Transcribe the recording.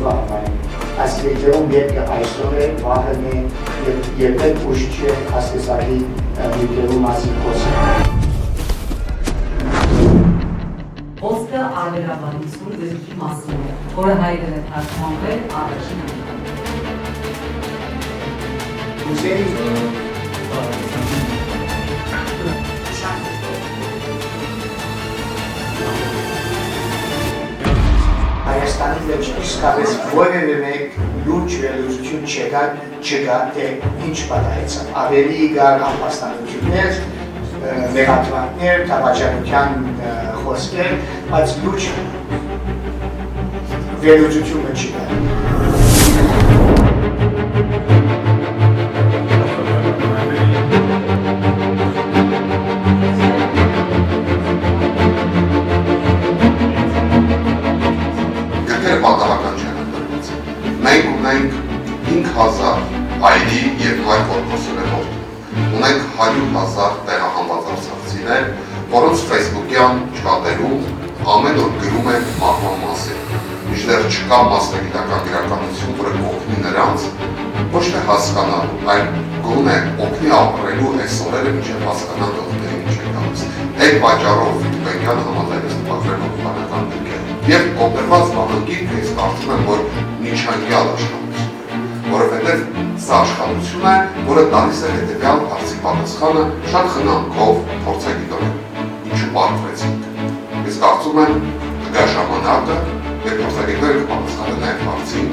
բաղմային, ասիլիքերում երկը այսօր է, վաղն է, երբեք ուշ չէ ասկեսակի նյութերու մասին խոսքը։ Ոստը արվերաբանություն գրքի մասին է, որը հայերեն է թարգմանվել առաջին անգամ։ Հայաստանի մեջ իսկապես որևէ մեկ լուրջ վերլուծություն չկա, թե ինչ պատահեցավ։ Ավելի գար անպաստանություններ, մեղադրանքներ, դավաճանության խոսքեր, բայց լուրջ վերլուծությունը չկա։ Գրքերը պատահական չեն ընտրված։ Մենք ունենք 5000 հայերի և հայ կորպուսների որդի։ Ունենք 100,000 տեղահանված արցախցիներ, որոնց Facebook-յան չաթերում ամեն օր գրում են մահվան մասին։ Մինչդեռ չկա մասնագիտական գրականություն, որը օգնի նրանց ոչ թե հասկանալու, այլ գոնե օգնի ապրելու այս օրերը մինչև հասկանան դողները ինչ է գալիս։ Այդ պատճառով Վիկիպեդիան համաձայնեց նպաստել օգնական գրքերը։ Եվ կոտրված բանագիրքը ես կարծում եմ, որ միջանկյալ աշխատություն է, որովհետև սա աշխատություն է, որը տալիս է հետևյալ հարցի պատասխանը շատ խնամքով, փորձագիտորեն, ինչու պարտվեցինք։ Ես կարծում եմ կգա ժամանակը, երբ փորձագետները կպատասխանեն այդ հարցին,